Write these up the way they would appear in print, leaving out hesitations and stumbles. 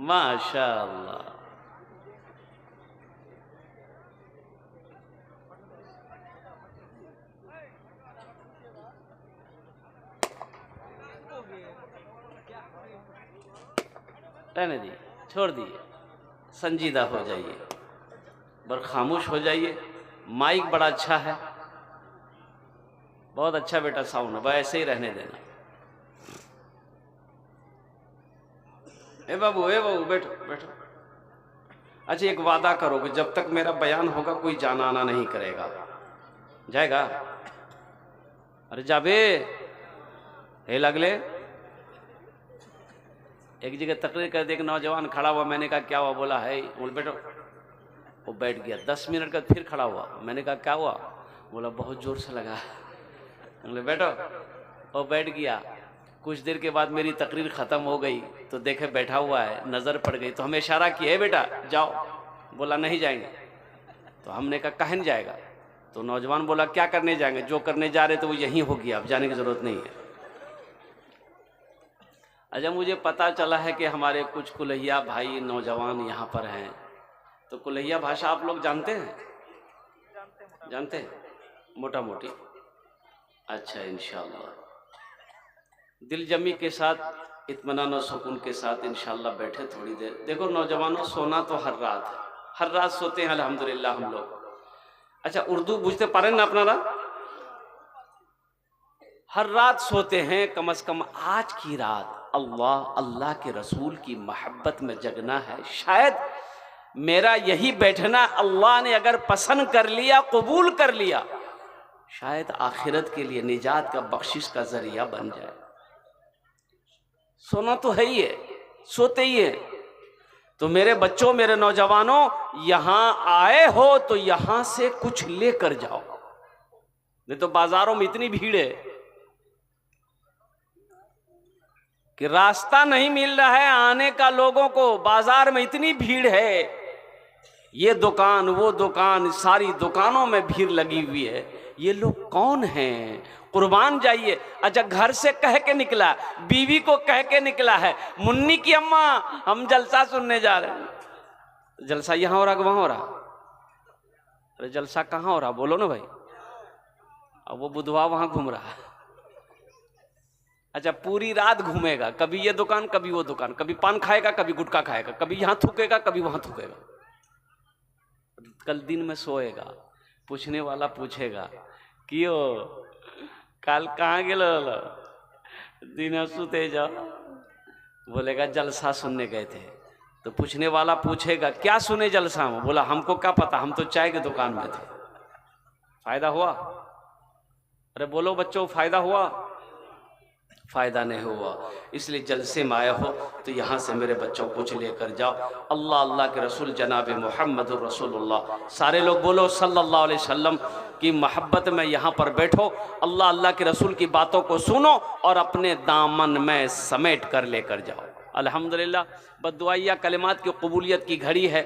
माशाअल्लाह। रहने दीजिए, छोड़ दीजिए, संजीदा हो जाइए, पर खामोश हो जाइए। माइक बड़ा अच्छा है, बहुत अच्छा बेटा साउंड है, ऐसे ही रहने देना। ए बाबू बैठो बैठो। अच्छा एक वादा करो कि जब तक मेरा बयान होगा कोई जाना आना नहीं करेगा, जाएगा? अरे जाबे हे लगले। एक जगह तकरीर कर दे, एक नौजवान खड़ा हुआ, मैंने कहा क्या हुआ? बोला है, बोल बैठो। वो बैठ गया। 10 मिनट का फिर खड़ा हुआ, मैंने कहा क्या हुआ? बोला बहुत जोर से लगा। बोले बैठो। वो बैठ गया। कुछ देर के बाद मेरी तकरीर ख़त्म हो गई तो देखे बैठा हुआ है, नज़र पड़ गई तो हमें इशारा किया, है बेटा जाओ। बोला नहीं जाएंगे। तो हमने कहा कहन जाएगा? तो नौजवान बोला क्या करने जाएंगे? जो करने जा रहे तो वो यहीं हो गया, अब जाने की ज़रूरत नहीं है। अच्छा मुझे पता चला है कि हमारे कुछ कुल्हिया भाई नौजवान यहाँ पर हैं, तो कुल्हिया भाषा आप लोग जानते हैं? जानते हैं मोटा मोटी? अच्छा इंशाअल्लाह दिल जमी के साथ, इत्मीनान और सुकून के साथ इंशाअल्लाह बैठे थोड़ी देर। देखो नौजवानों, सोना तो हर रात है, हर रात सोते हैं अल्हम्दुलिल्लाह हम लोग। अच्छा उर्दू बुझते पारे ना अपना? हर रात सोते हैं, कम से कम आज की रात अल्लाह के रसूल की मोहब्बत में जगना है। शायद मेरा यही बैठना अल्लाह ने अगर पसंद कर लिया, कबूल कर लिया, शायद आखिरत के लिए निजात का, बख्शिश का जरिया बन जाए। सोना तो है ही है, सोते ही है। तो मेरे बच्चों, मेरे नौजवानों, यहां आए हो तो यहां से कुछ लेकर जाओ, नहीं तो बाजारों में इतनी भीड़ है कि रास्ता नहीं मिल रहा है आने का लोगों को। बाजार में इतनी भीड़ है, ये दुकान वो दुकान, सारी दुकानों में भीड़ लगी हुई है। ये लोग कौन हैं? कुर्बान जाइए। अच्छा घर से कह के निकला, बीवी को कह के निकला है, मुन्नी की अम्मा हम जलसा सुनने जा रहे हैं। जलसा यहाँ हो रहा कि वहां हो रहा? अरे जलसा कहाँ हो रहा बोलो ना भाई। अब वो बुधवा वहां घूम रहा है। अच्छा पूरी रात घूमेगा, कभी ये दुकान कभी वो दुकान, कभी पान खाएगा कभी गुटखा खाएगा, कभी यहाँ थूकेगा कभी वहां थूकेगा। कल दिन में सोएगा, पूछने वाला पूछेगा क्यों कल कहाँ गेलो? दिन सुते जाओ। बोलेगा जलसा सुनने गए थे। तो पूछने वाला पूछेगा क्या सुने जलसा में? बोला हमको क्या पता, हम तो चाय की दुकान में थे। फायदा हुआ? अरे बोलो बच्चों, फायदा हुआ? फायदा नहीं हुआ। इसलिए जलसे में आया हो तो यहाँ से मेरे बच्चों कुछ लेकर जाओ। अल्लाह के रसूल जनाब मोहम्मद रसूलुल्लाह, सारे लोग बोलो सल्लल्लाहु अलैहि वसल्लम की मोहब्बत में यहाँ पर बैठो। अल्लाह के रसूल की बातों को सुनो और अपने दामन में समेट कर लेकर जाओ। अल्हम्दुलिल्लाह बस दुआइया कलिमात की कबूलियत की घड़ी है।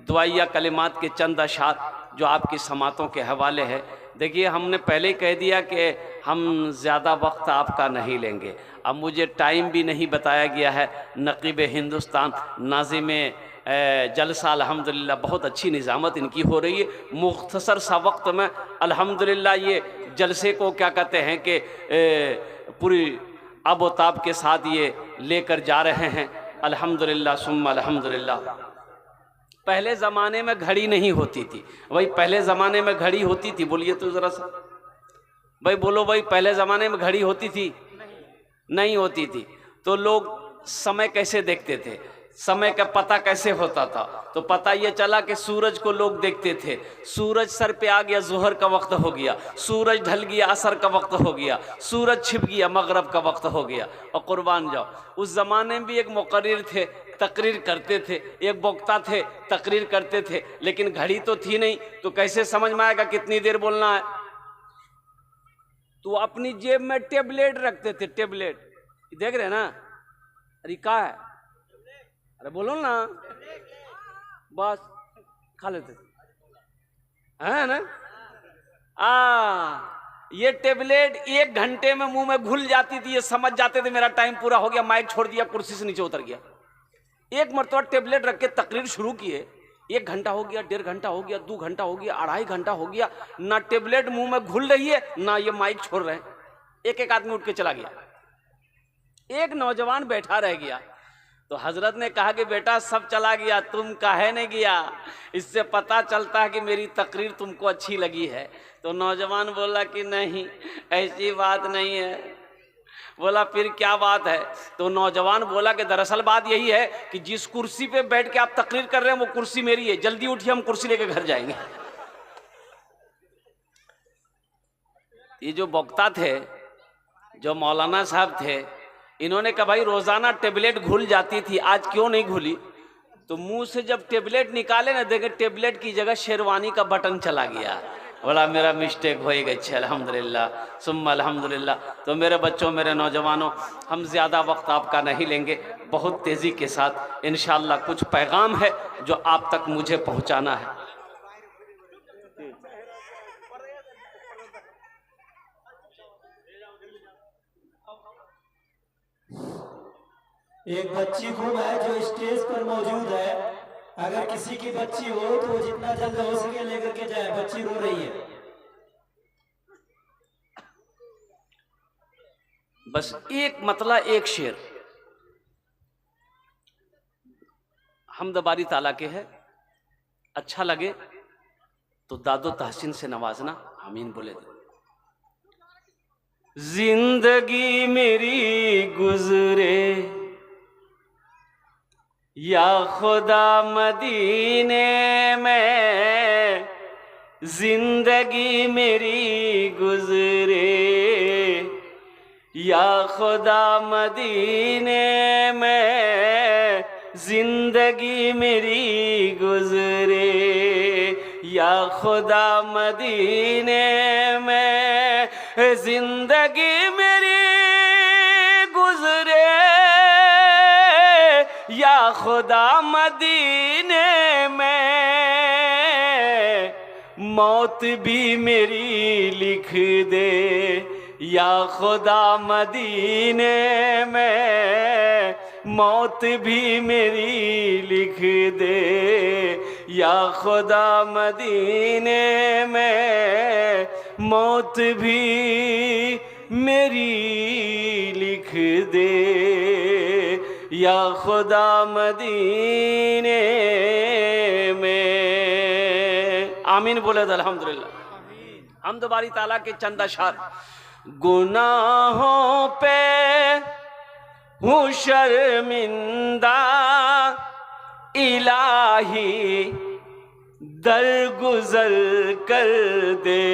दुआइया कलिमात के चंद अशात जो आपकी समातों के हवाले है। देखिए हमने पहले ही कह दिया कि हम ज़्यादा वक्त आपका नहीं लेंगे। अब मुझे टाइम भी नहीं बताया गया है। नक़ीब हिंदुस्तान नाज़िम जलसा अल्हम्दुलिल्लाह बहुत अच्छी निज़ामत इनकी हो रही है। मुख्तसर सा वक्त में अल्हम्दुलिल्लाह ये जलसे को क्या कहते हैं कि पूरी आबोताब के साथ ये लेकर जा रहे हैं। अल्हम्दुलिल्लाह सुम्मा अल्हम्दुलिल्लाह। पहले ज़माने में घड़ी नहीं होती थी भाई, पहले ज़माने में घड़ी होती थी? बोलिए तो ज़रा सा भाई, बोलो भाई, पहले ज़माने में घड़ी होती थी? नहीं होती थी। तो लोग समय कैसे देखते थे? समय का पता कैसे होता था? तो पता ये चला कि सूरज को लोग देखते थे। सूरज सर पे आ गया, जोहर का वक्त हो गया। सूरज ढल गया, असर का वक्त हो गया। सूरज छिप गया, मगरब का वक्त हो गया। और कुर्बान जाओ, उस ज़माने में भी एक मुकर्रिर थे, तकरीर करते थे, एक वक्ता थे, तकरीर करते थे। लेकिन घड़ी तो थी नहीं, तो कैसे समझ में आएगा कितनी देर बोलना है? तो अपनी जेब में टेबलेट रखते थे। टेबलेट देख रहे ना? अरे क्या है? अरे बोलो ना, बस खा लेते थे, है ना? ये टेबलेट 1 घंटे में मुंह में घुल जाती थी। ये समझ जाते थे मेरा टाइम पूरा हो गया, माइक छोड़ दिया, कुर्सी से नीचे उतर गया। एक मरतबा टेबलेट रख के तकरीर शुरू किए। 1 घंटा हो गया, 1.5 घंटा हो गया, 2 घंटा हो गया, 2.5 घंटा हो गया, ना टेबलेट मुंह में घुल रही है, ना ये माइक छोड़ रहे हैं। एक एक आदमी उठ के चला गया। एक नौजवान बैठा रह गया। तो हजरत ने कहा कि बेटा सब चला गया, तुम काहे नहीं गया? इससे पता चलता है कि मेरी तकरीर तुमको अच्छी लगी है। तो नौजवान बोला कि नहीं, ऐसी बात नहीं है। बोला फिर क्या बात है? तो नौजवान बोला कि दरअसल बात यही है कि जिस कुर्सी पे बैठ के आप तकरीर कर रहे हैं वो कुर्सी मेरी है, जल्दी उठिए, हम कुर्सी लेके घर जाएंगे। ये जो वक्ता थे, जो मौलाना साहब थे, इन्होंने कहा भाई रोजाना टेबलेट घुल जाती थी, आज क्यों नहीं घुली? तो मुंह से जब टेबलेट निकाले ना, देखे टेबलेट की जगह शेरवानी का बटन चला गया। बोला मेरा मिस्टेक हो गई, अल्हम्दुलिल्लाह सुम्मा अल्हम्दुलिल्लाह। तो मेरे बच्चों, मेरे नौजवानों, हम ज़्यादा वक्त आपका नहीं लेंगे, बहुत तेज़ी के साथ इंशाअल्लाह कुछ पैगाम है जो आप तक मुझे पहुंचाना है। एक बच्ची खूब है जो स्टेज पर मौजूद है। अगर किसी की बच्ची हो तो वो जितना जल्द हो सके लेकर के जाए, बच्ची रो रही है। बस एक मतला, एक शेर हमद बारी ताला के है, अच्छा लगे तो दादो तहसीन से नवाजना, आमीन बोले दो। जिंदगी मेरी गुजरे या खुदा मदीने में, जिंदगी मेरी गुजरे या खुदा मदीने में, जिंदगी मेरी गुजरे या खुदा मदीने में, जिंदगी मेरी गुजरे या खुदा मदीने में, मौत भी मेरी लिख दे या खुदा मदीने में, मौत भी मेरी लिख दे या खुदा मदीने में, मौत भी मेरी लिख दे या खुदा मदीने में। आमीन बोले तो अल्हम्दुलिल्लाह। हमद बारी ताला के चंद अशार। गुनाहों पे हूँ शर्मिंदा इलाही, दरगुजर कर दे।